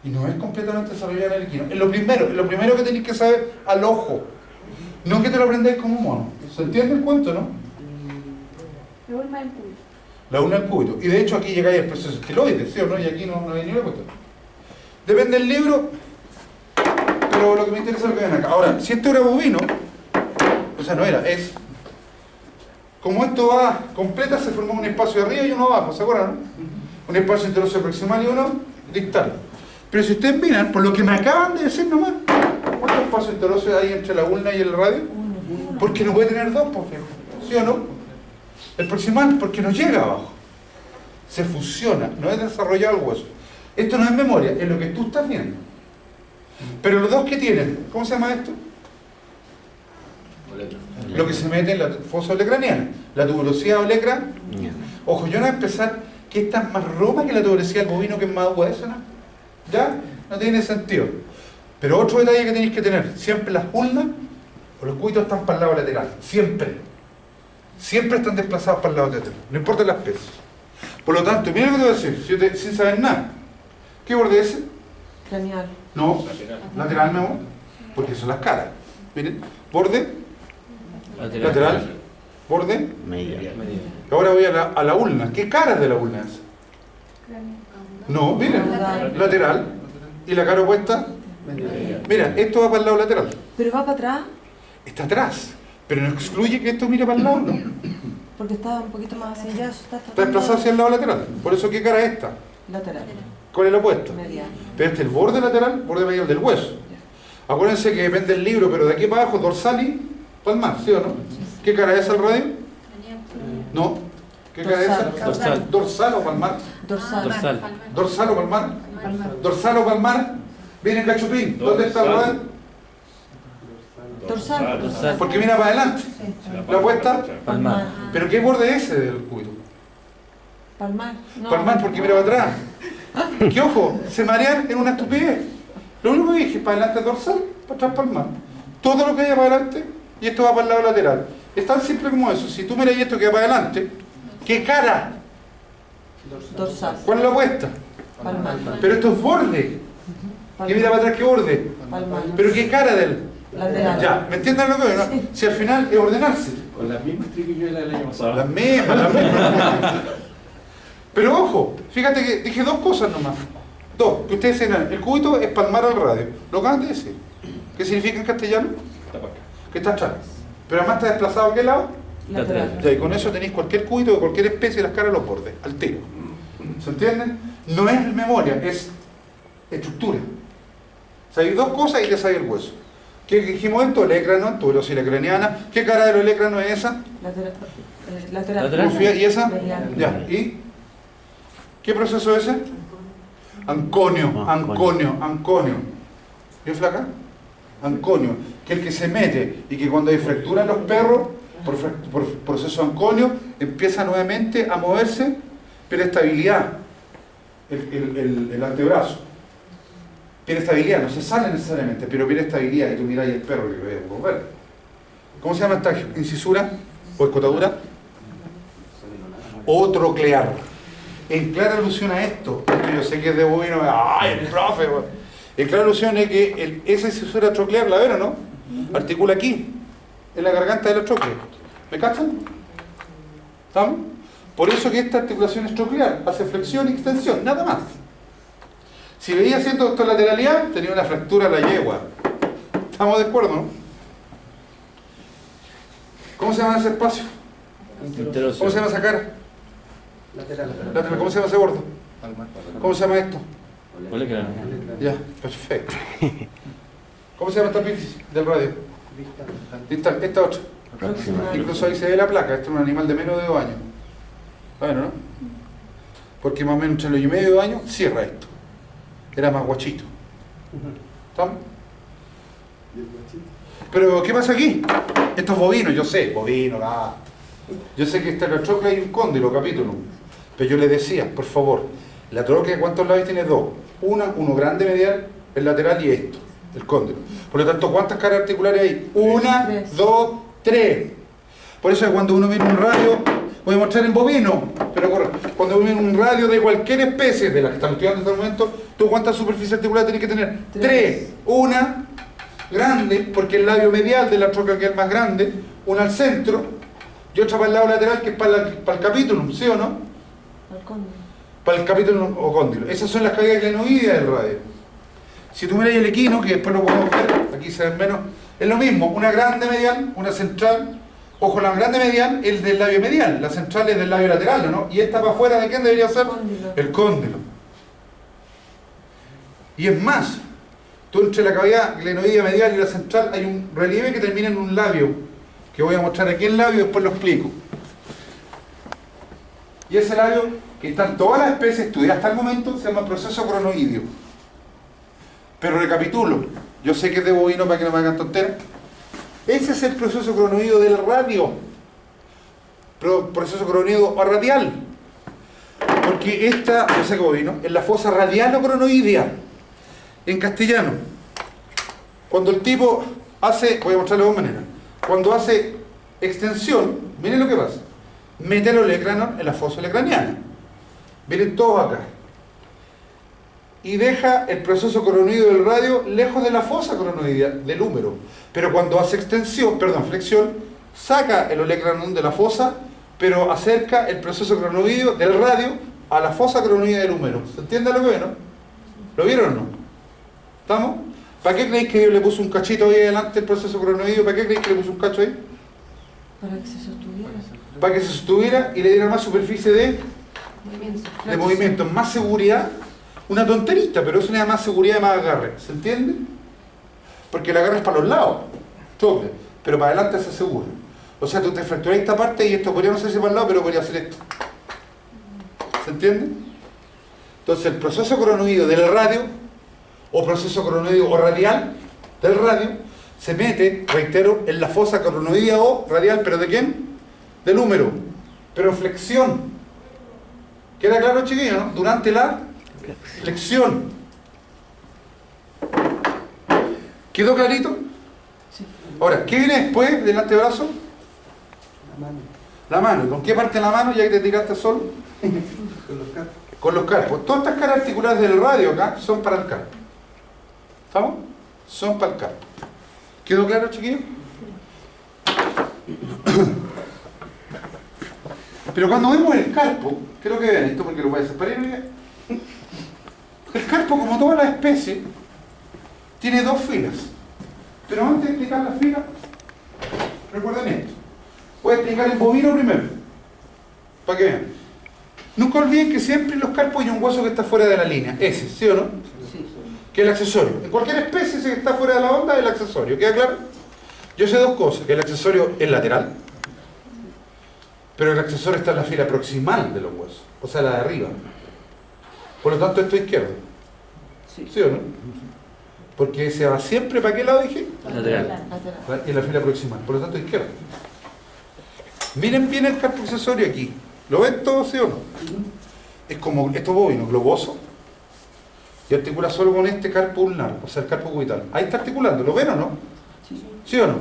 Y no es completamente desarrollada en el equino. Es lo primero que tenéis que saber al ojo. No que te lo aprendáis como mono. ¿Se entiende el cuento, no? La ulna del cúbito. La ulna del cúbito. Y de hecho aquí llegáis al proceso esteloide, ¿sí o no? Y aquí no hay ni una cuestión. Depende del libro, pero lo que me interesa es lo que ven acá. Ahora, si esto era bovino, o sea, no era, es... Como esto va completa, se formó un espacio arriba y uno abajo, ¿se acuerdan? No? Un espacio interóseo proximal y uno distal. Pero si ustedes miran, por lo que me acaban de decir nomás, ¿cuántos espacios interóseos hay entre la ulna y el radio? Porque no puede tener dos, por ejemplo. ¿Sí o no? El proximal, porque no llega abajo. Se fusiona, no es desarrollado el hueso. Esto no es memoria, es lo que tú estás viendo. Pero los dos que tienen, ¿cómo se llama esto? Lo que se mete en la fosa olecraniana. La tuberosidad olecra. Ojo, yo no voy a empezar que esta es más roma que la tuberosidad del bovino, que es más agua, eso, ¿no? ¿Ya? No tiene sentido. Pero otro detalle que tenéis que tener, siempre las ulnas o los cúbitos están para el lado lateral. Siempre. Siempre están desplazados para el lado lateral. No importa la especie. Por lo tanto, mira lo que te voy a decir, sin saber nada. ¿Qué borde es ese? craneal. No, lateral, mi amor. Porque son las caras. Miren, borde, lateral, borde. Media. Ahora voy a la ulna. ¿Qué cara es de la ulna es? No, miren, lateral. ¿Y la cara opuesta? Mira, esto va para el lado lateral. Pero va para atrás Está atrás. Pero no excluye que esto mire para el lado, ¿no? porque está un poquito más hacia allá. Está Está desplazado hacia el lado lateral. Por eso, ¿qué cara es esta? lateral. ¿Cuál es la opuesta? Medial. Pero este es el borde lateral, borde medial del hueso. Acuérdense que depende del libro, pero de aquí para abajo, dorsal y palmar, ¿sí o no? ¿Qué cara es el radio? No. ¿Qué cara es esa? Dorsal. ¿Dorsal o palmar? Dorsal. Dorsal. ¿Dorsal o palmar? ¿Dorsal o palmar? Viene el cachupín. ¿Dónde está el radio? Dorsal. Dorsal. Porque mira para adelante. ¿La opuesta? Palmar. ¿Pero qué borde es ese del cúbito? Palmar. No. Palmar porque mira para atrás. Que ojo, se marean en una estupidez. Lo único que dije, para adelante es dorsal, para atrás palmar. Todo lo que haya para adelante y esto va para el lado lateral. Es tan simple como eso. Si tú miras y esto queda para adelante, ¿qué cara? Dorsal. ¿Cuál es la opuesta? Palmar. Pero esto es borde. ¿Qué mira para atrás qué borde? Palmar. ¿Pero qué cara del? Lateral. Ya, ¿me entienden lo que veo? ¿No? Si al final es ordenarse. Con las mismas triquillas del año pasado. Las mismas. Pero ojo, fíjate que dije dos cosas nomás. Dos, que ustedes sepan, el cúbito es palmar al radio. Lo acaban de decir. ¿Qué significa en castellano? Está para acá. Que está atrás. Pero además está desplazado a qué lado. Lateral. Ya, y con eso tenéis cualquier cúbito de cualquier especie, las caras los bordes, al tiro. ¿Se entienden? No es memoria, es estructura. Sabéis dos cosas y te sabéis el hueso. ¿Qué dijimos esto? El écrano, tuberosidad craneana. ¿Qué cara del écrano es esa? Lateral. Lateral. Rufia, ¿y esa? Medial. Ya, ¿y? ¿Qué proceso es ese? Anconio. ¿Vio flaca? Anconio. Que el que se mete y que cuando hay fractura en los perros, por proceso anconio, empieza nuevamente a moverse, pierde estabilidad. El antebrazo. Pierde estabilidad, no se sale necesariamente, pero pierde estabilidad. Y tú miráis el perro que ve volver. ¿Cómo se llama esta incisura o escotadura? O troclear. En clara alusión a esto yo sé que es de bovino, ¡ay, el profe! En clara alusión es que esa incisura troclear, ¿la ven o no? Articula aquí, en la garganta de la tróclea. ¿Me cachan? ¿Estamos? Por eso que esta articulación es troclear, hace flexión y extensión, nada más. Si veía haciendo lateralidad, tenía una fractura a la yegua. ¿Estamos de acuerdo, no? ¿Cómo se llama ese espacio? ¿Cómo se llama esa cara? Lateral. ¿Cómo se llama ese bordo? ¿Cómo se llama esto? Olecrano. Ya, perfecto. ¿Cómo se llama esta epífisis del radio? Distal. Esta otra. Incluso ahí se ve la placa. Este es un animal de menos de 2 años. Bueno, ¿no? porque más o menos entre el año y medio de año cierra esto. Era más guachito. ¿Estamos? Pero, ¿qué pasa aquí? Estos bovinos, yo sé, bovinos, yo sé que está la trocla y un cóndilo, capítulo. Pero yo le decía, por favor, la trocla, ¿cuántos lados tiene? Dos. Uno grande medial, el lateral y esto, el cóndilo. Por lo tanto, ¿cuántas caras articulares hay? 1, 2, 3. Por eso cuando uno mira un radio, voy a mostrar en bovino, pero cuando uno mira un radio de cualquier especie, de la que estamos estudiando en este momento, ¿tú cuántas superficies articulares tienes que tener? 3. Una grande, porque el labio medial de la trocla que es el más grande, una al centro, y otra para el lado lateral que es para el capítulo, ¿sí o no? Al cóndilo. Para el capítulo o cóndilo. Esas son las cavidades glenoideas del radio. Si tú miras el equino, que después lo podemos ver, aquí se ven menos, es lo mismo, una grande medial, una central. Ojo, la grande medial es del labio medial, la central es del labio lateral, ¿no? Y esta para afuera, ¿de quién debería ser? Cóndilo. El cóndilo. Y es más, tú entre la cavidad glenoidea medial y la central hay un relieve que termina en un labio, que voy a mostrar aquí el labio y después lo explico. Y ese labio, que está en todas las especies estudiadas hasta el momento, se llama proceso cronoideo. Pero recapitulo, yo sé que es de bovino para que no me hagan tonteras. Ese es el proceso cronoideo del radio. Proceso cronoideo o radial. Porque esta, yo sé que bovino, es la fosa radial o cronoidea. En castellano, cuando el tipo hace, voy a mostrarle de dos maneras. Cuando hace extensión, miren lo que pasa. Mete el olecrano en la fosa olecraniana. Miren todos acá. Y deja el proceso cronoideo del radio lejos de la fosa cronoidea del húmero. Pero cuando hace flexión, saca el olecranon de la fosa, pero acerca el proceso cronoideo del radio a la fosa cronoidea del húmero. ¿Se entiende lo que ve, no? ¿Lo vieron o no? ¿Estamos? ¿Para qué creéis que Dios le puso un cachito ahí adelante el proceso cronoideo? ¿Para qué creéis que le puso un cacho ahí? Para que se sostuviera. Para que se sostuviera y le diera más superficie de movimiento, más seguridad. Una tonterita, pero eso le da más seguridad y más agarre. ¿Se entiende? Porque el agarre es para los lados, choque, pero para adelante se asegura. O sea, tú te fracturas esta parte y esto podría no hacerse para el lado, pero podría hacer esto. ¿Se entiende? Entonces, el proceso cronoideo del radio, o proceso cronoideo o radial del radio, se mete, reitero, en la fosa cronoidea o radial, ¿pero de quién? Del húmero. Pero flexión. ¿Queda claro, chiquillos, no? Durante la flexión. ¿Quedó clarito? Sí. Ahora, ¿qué viene después del antebrazo? La mano. La mano. ¿Con qué parte de la mano ya que te tiraste solo? Con los carpos. Con los carpos. Todas estas caras articulares del radio acá son para el carpo. ¿Estamos? Son para el carpo. ¿Quedó claro, chiquillos? Pero cuando vemos el carpo, creo que vean esto porque lo voy a separar. El carpo, como todas las especies, tiene dos filas. Pero antes de explicar las filas, recuerden esto. Voy a explicar el bovino primero, para que vean. Nunca olviden que siempre en los carpos hay un hueso que está fuera de la línea. Ese, ¿sí o no? Sí. Que es el accesorio. En cualquier especie, ese que está fuera de la onda es el accesorio. ¿Queda claro? Yo sé dos cosas. Que el accesorio es lateral, pero el accesorio está en la fila proximal de los huesos. O sea, la de arriba. Por lo tanto, esto es izquierdo. ¿Sí o no? Porque se va siempre, ¿para qué lado dije? Lateral. En la fila proximal. Por lo tanto, izquierdo. Miren bien el carpo accesorio aquí. ¿Lo ven todos, sí o no? Es como estos bovinos, globoso. Y articula solo con este carpo ulnar, o sea, el carpo cubital. Ahí está articulando, ¿lo ven o no? ¿Sí o no?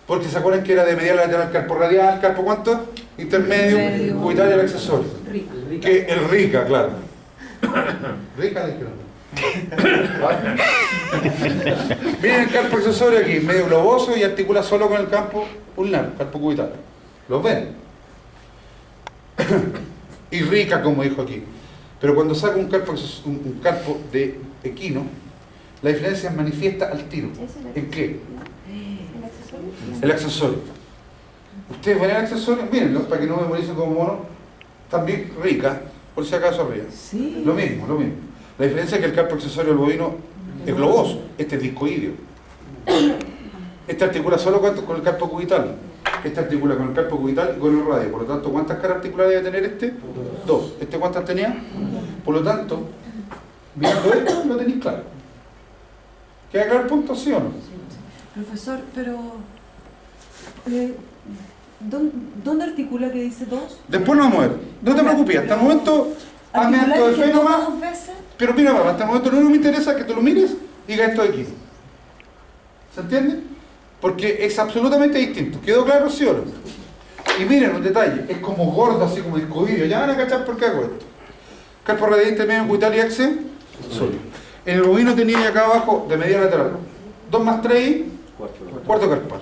Porque se acuerdan que era de medial a lateral, carpo radial, carpo ¿cuánto? Intermedio, cubital y el accesorio. Rica. Que el rica, claro. Rica de izquierda. Miren el carpo accesorio aquí, medio globoso y articula solo con el carpo ulnar, carpo cubital. ¿Los ven? Y rica, como dijo aquí. Pero cuando saca un carpo de equino, la diferencia se manifiesta al tiro. ¿En qué? El accesorio. Ustedes ven el accesorio, mírenlo, para que no memoricen como mono, también rica, por si acaso arriba. Sí. Lo mismo, lo mismo. La diferencia es que el carpo accesorio del bovino es globoso, este es discoideo. Este articula solo con el carpo cubital. Este articula con el carpo cubital y con el radio. Por lo tanto, ¿cuántas caras articulares debe tener este? 2. ¿Este cuántas tenía? Por lo tanto, viendo esto, lo tenéis claro. ¿Queda claro el punto, sí o no? Profesor, pero ¿dónde articula que dice 2? Después nos vamos a ver. No te preocupes, hasta el momento hazme esto de fe nomás. ¿2 veces? Pero mira, papá, hasta el momento no me interesa que tú lo mires y digas esto de aquí. ¿Se entiende? Porque es absolutamente distinto. ¿Quedó claro, sí o no? Y miren un detalle, es como gordo, así como discoidillo. Ya van a cachar por qué hago esto. Carpo radiante, medio cubital y axe. En el bovino tenía acá abajo de media lateral 2 más 3 y cuarto carpal.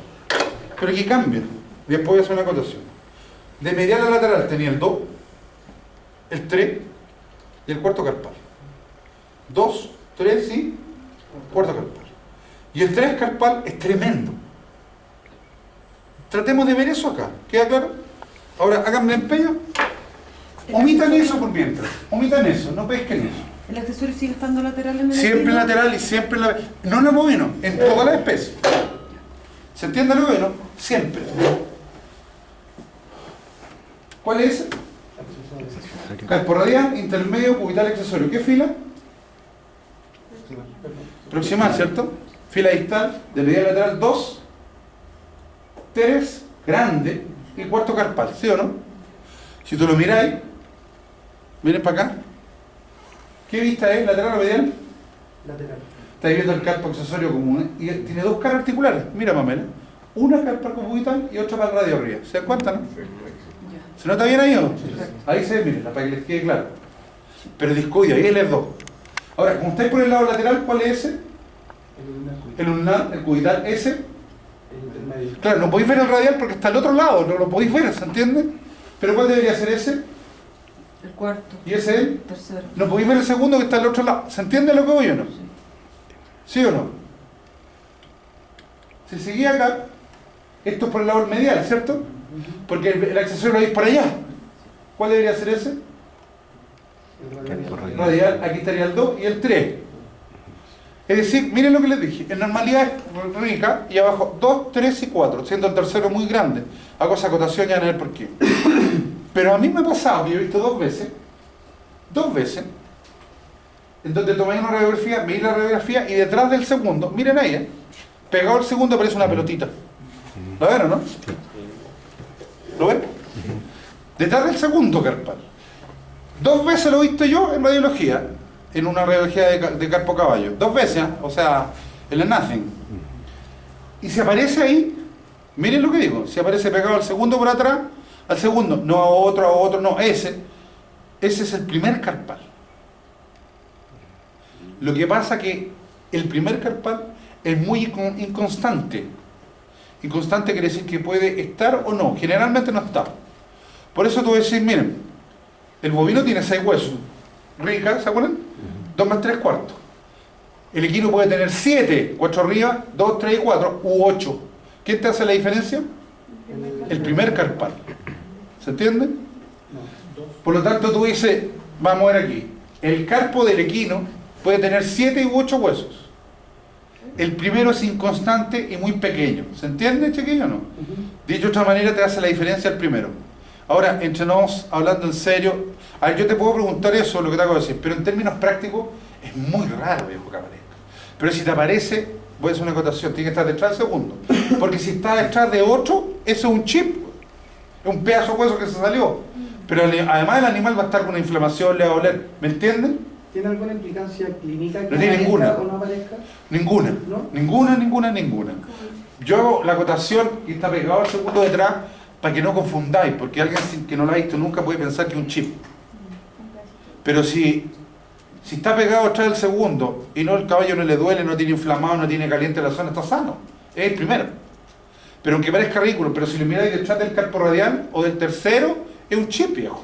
Pero aquí cambia. Después voy a hacer una acotación. De medial a lateral tenía el 2, el 3 y el cuarto carpal. 2, 3 y cuarto carpal. Y el 3 carpal es tremendo. Tratemos de ver eso acá. ¿Queda claro? Ahora, háganme empeño. Omitan eso por mientras. Omitan eso, no pesquen eso. ¿El accesorio sigue estando lateral en el Siempre equino? lateral y siempre en la... No en el bovino, en todas las especies. ¿Se entiende lo bovino? Siempre. ¿Cuál es ese? Carpo radial, intermedio, cubital, accesorio. ¿Qué fila? Proximal, ¿cierto? Fila distal, de medial lateral 2, 3, grande y cuarto carpal, ¿sí o no? Si tú lo miráis, miren para acá. ¿Qué vista es? ¿Lateral o medial? Lateral. Estáis viendo el carpo accesorio común, y tiene 2 caras articulares. Mira, Pamela. Una carpa cubital y otra para el radio arriba. ¿Se dan cuenta, no? ¿Se nota bien ahí o no? Ahí se ve, miren, para que les quede claro. Pero discoide, ahí él es 2. Ahora, como estáis por el lado lateral, ¿cuál es ese? El ulnar, el cubital, ese. El intermedio. Claro, no podéis ver el radial porque está al otro lado, no lo podéis ver, ¿se entiende? Pero ¿cuál debería ser ese? El cuarto, ¿Y ese es el? tercero. No podéis ver el segundo que está al otro lado. ¿Se entiende lo que voy o no? ¿Sí o no? Si seguía acá, esto es por el lado medial, ¿cierto? Porque el accesorio lo veis por allá. ¿Cuál debería ser ese? El Radial, aquí estaría el 2 y el 3. Es decir, miren lo que les dije, en normalidad es rica y abajo 2, 3 y 4, siendo el tercero muy grande. Hago esa acotación ya en el por qué. Pero a mí me ha pasado que yo he visto dos veces, en donde tomé una radiografía, medí la radiografía y detrás del segundo, miren ahí, pegado al segundo aparece una pelotita. ¿Lo ven o no? ¿Lo ven? Detrás del segundo carpal. 2 veces lo he visto yo en radiología, en una radiología de carpo caballo. 2 veces, ¿eh? O sea, en el Nothing. Y si aparece ahí, miren lo que digo, si aparece pegado al segundo por atrás, al segundo, no a otro, no, ese es el primer carpal. Lo que pasa que el primer carpal es muy inconstante. Inconstante quiere decir que puede estar o no, generalmente no está. Por eso tú decís, miren, el bovino tiene 6 huesos, rica, ¿se acuerdan? 2 más 3 cuartos. El equino puede tener 7, 4 arriba, 2, 3 y 4, u 8. ¿Quién te hace la diferencia? El primer carpal. ¿Se entiende? Por lo tanto tú dices, vamos a ver aquí, el carpo del equino puede tener 7 u 8 huesos. El primero es inconstante y muy pequeño. ¿Se entiende, chiquillo o no? Dicho de otra manera, te hace la diferencia el primero. Ahora, entre nos, hablando en serio, a ver, yo te puedo preguntar eso, lo que te acabo de decir, pero en términos prácticos es muy raro, viejo, que aparezca. Pero si te aparece, voy a hacer una acotación, tiene que estar detrás del segundo. Porque si está detrás de otro, eso es un chip, es un pedazo de hueso que se salió. Pero además el animal va a estar con una inflamación, le va a doler. ¿Me entienden? ¿Tiene alguna implicancia clínica que No tiene aparezca ninguna. o no aparezca? Ninguna. ¿No? Ninguna. Yo hago la acotación y está pegado al segundo detrás para que no confundáis, porque alguien que no lo ha visto nunca puede pensar que es un chip. Pero si está pegado atrás del segundo y no, el caballo no le duele, no tiene inflamado, no tiene caliente la zona, está sano. Es el primero. Pero aunque parezca ridículo, pero si lo miráis detrás del carpo radial o del tercero, es un chip, viejo.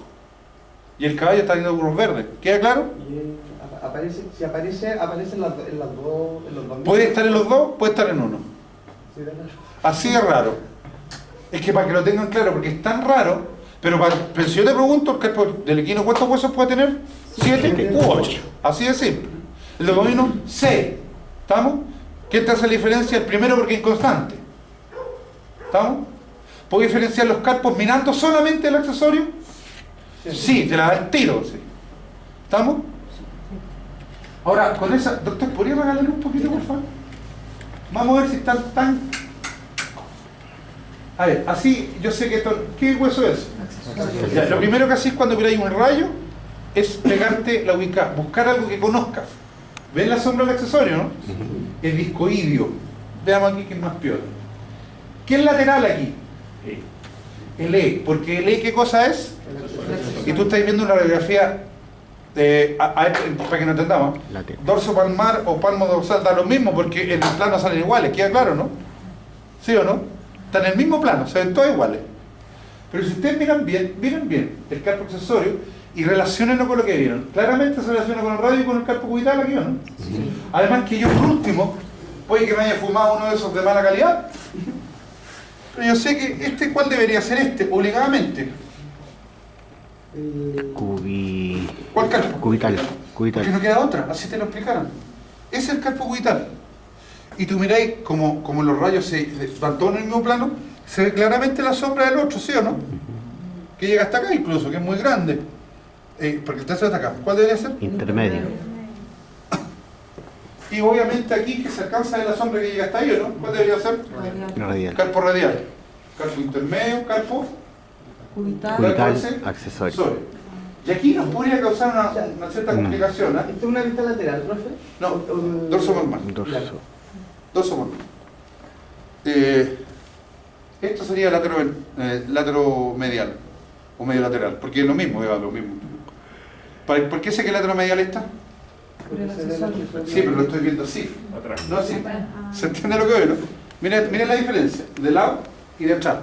Y el caballo está viendo unos verdes. ¿Queda claro? Y aparece, si aparece en los dos. Puede estar en los dos, puede estar en uno. Sí, ¿verdad? Así de raro. Es que para que lo tengan claro, porque es tan raro, pero si yo te pregunto, el carpo del equino, ¿cuántos huesos puede tener? 7 u 8. Así de simple. El del bovino, 6. ¿Estamos? ¿Qué te hace la diferencia? El primero porque es inconstante. ¿Estamos? ¿Puedo diferenciar los carpos mirando solamente el accesorio? Sí, te la da el tiro. Sí. ¿Estamos? Ahora, con esa... Doctor, ¿podría regalarle un poquito, por favor? Vamos a ver si están tan... A ver, así yo sé que esto... ¿Qué hueso es? Ya, lo primero que haces cuando miráis un rayo es pegarte la ubicada, buscar algo que conozcas. ¿Ven la sombra del accesorio, no? El discoidio. Veamos aquí que es más peor. ¿Qué es lateral aquí? El E. Porque el E, ¿qué cosa es? Y tú estás viendo una radiografía, para que no entendamos, dorso palmar o palmo dorsal da lo mismo porque en el plano salen iguales, queda claro, ¿no? ¿Sí o no? Están en el mismo plano, se ven todos iguales. Pero si ustedes miren bien el carpo accesorio y relaciónenlo con lo que vieron. Claramente se relaciona con el radio y con el carpo cubital aquí, ¿no? Sí. Además que yo por último, puede que me haya fumado uno de esos de mala calidad, pero yo sé que ¿cuál debería ser obligadamente? ¿Cuál carpo? Cubital. Porque no queda otra, así te lo explicaron. Ese es el carpo cubital. Y tú miráis como los rayos van todos en el mismo plano, se ve claramente la sombra del otro, ¿sí o no? Que llega hasta acá incluso, que es muy grande. Porque el tercero está acá. ¿Cuál debería ser? Intermedio. Y obviamente aquí que se alcanza de la sombra que llega hasta ahí, ¿o no? ¿Cuál debería ser? Radial. Carpo radial. Carpo intermedio, carpo Cubital. Accesorio. Y aquí nos podría causar una cierta complicación, ¿eh? ¿Esto es una vista lateral, profe? No, dorso palmar. Dorso palmar. Esto sería látero medial o medio lateral, porque es lo mismo, lo mismo. ¿Por qué sé que el látero medial está? Sí, pero lo estoy viendo así. No así. ¿Se entiende lo que veo, no? Miren la diferencia, de lado y de atrás.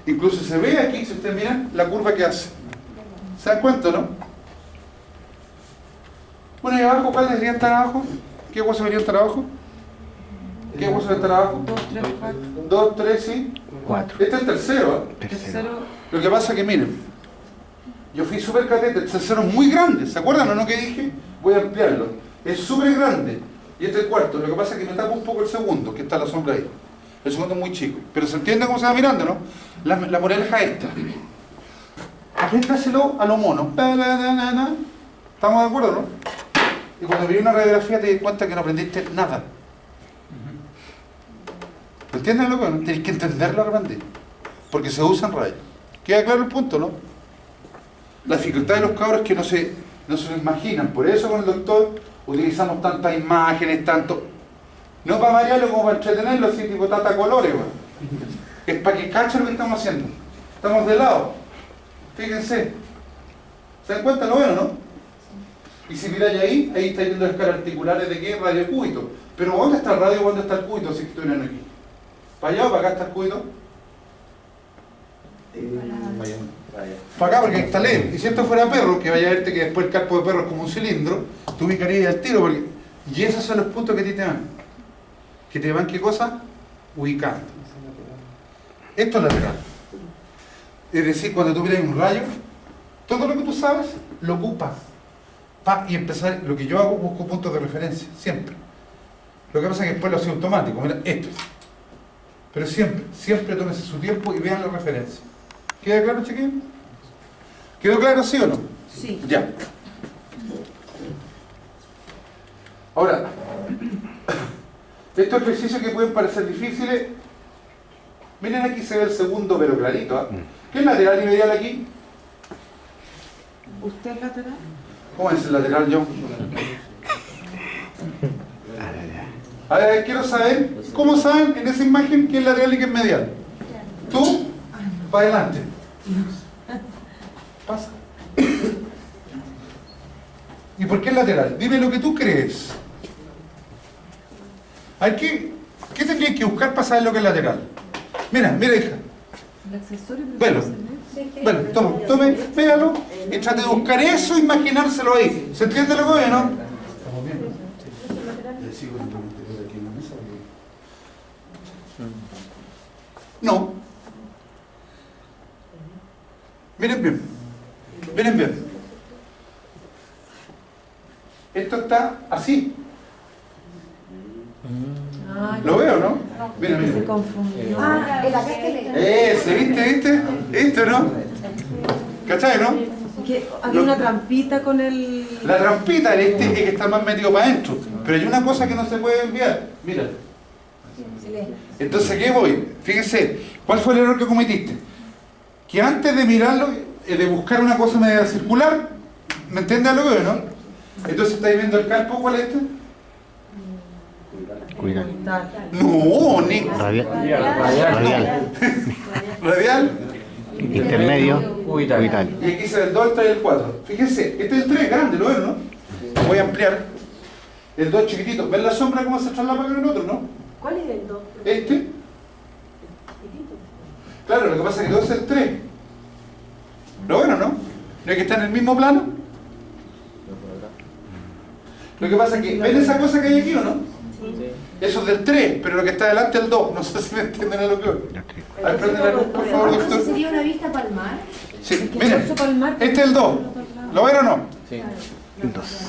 Incluso se ve aquí, si ustedes miran, la curva que hace. ¿Se dan cuenta, no? Bueno, y abajo, ¿cuál debería estar abajo? ¿Qué hueso debería estar abajo? ¿Qué hueso debería estar abajo? 2, 3, 4. 2, 3, sí. 4. Este es el tercero, ¿eh? Tercero. Lo que pasa es que, miren, yo fui súper catete, el tercero es muy grande, ¿se acuerdan o no que dije? Voy a ampliarlo. Es súper grande. Y este es el cuarto, lo que pasa es que me tapa un poco el segundo, que está la sombra ahí. El segundo es muy chico. Pero se entiende cómo se va mirando, ¿no? La moraleja esta. Apréndaselo a lo mono. ¿Estamos de acuerdo, no? Y cuando vi una radiografía te das cuenta que no aprendiste nada. ¿Entiendes lo que no? Tienes que entender lo que aprendí. Porque se usan rayos. ¿Queda claro el punto, no? La dificultad de los cabros es que no se lo imaginan. Por eso con el doctor utilizamos tantas imágenes, tanto... No para variarlo como para entretenerlo, así tipo tata colores, bueno. Es para que cachen lo que estamos haciendo. Estamos de lado. Fíjense. ¿Se dan cuenta lo bueno, no? Y si miráis ahí está viendo las escalas articulares de qué radio cúbito. Pero ¿dónde está el radio y dónde está el cúbito si estuvieran aquí? ¿Para allá o para acá está el cúbito? Para acá porque está lejos. Y si esto fuera perro, que vaya a verte que después el carpo de perro es como un cilindro, tú ubicarías al tiro porque... Y esos son los puntos que a ti te van. ¿Que te van qué cosa? Ubicando. Esto es lateral. Es decir, cuando tú miras un rayo, todo lo que tú sabes, lo ocupas. Y empezar, lo que yo hago, busco puntos de referencia, siempre. Lo que pasa es que después lo hacía automático, mira, esto. Pero siempre tómese su tiempo y vean la referencia. ¿Queda claro, chiquillos? ¿Quedó claro, sí o no? Sí. Ya. Ahora, estos ejercicios que pueden parecer difíciles, miren aquí se ve el segundo, pero clarito, ¿eh? ¿Qué es lateral y medial aquí? ¿Usted es lateral? ¿Cómo es el lateral, John? A ver, quiero saber, ¿cómo saben en esa imagen qué es lateral y qué es medial? Tú, para adelante. Pasa. ¿Y por qué es lateral? Dime lo que tú crees. A ver, ¿qué tendrías que buscar para saber lo que es lateral? Mira, hija. El accesorio. Velo. Bueno, tome, véalo y trate de buscar eso, imaginárselo ahí. ¿Se entiende lo que voy, no? Estamos bien. No. Miren bien. Miren bien. Esto está así. ¿Lo veo, no? Mira, Que se mira. confundió. Ah, el acá está el ¿Viste? ¿Esto no? ¿Cachai, no? Que había una trampita con el... La trampita, el este es que está más metido para adentro. Pero hay una cosa que no se puede enviar. Mira. Entonces, ¿qué voy? Fíjense, ¿cuál fue el error que cometiste? Que antes de mirarlo, de buscar una cosa media circular, ¿me entiendes lo que veo, no? Entonces, ¿estáis viendo el carpo? ¿Cuál es este? Cuidado. No, ni Radial. Radial. radial. Intermedio. Cubital. Y aquí se ve el 2, el 3 y el 4. Fíjense, este es el 3, grande, ¿lo ven, no? Voy a ampliar. El 2 chiquitito. ¿Ven la sombra cómo se traslapa con el otro, no? ¿Cuál es el 2? Este. Claro, lo que pasa es que 2 es el 3. ¿Lo ven o no? ¿No es que está en el mismo plano? Lo que pasa es que, ¿ven esa cosa que hay aquí o no? Eso es del 3, pero lo que está delante es el 2. No sé si me entienden a lo que voy. A ver, prende la luz, por favor, ¿Eso doctor. sería una vista palmar? Sí, Es que miren, el dorso palmar- este es el 2. ¿Lo ven o no? Sí. Dos.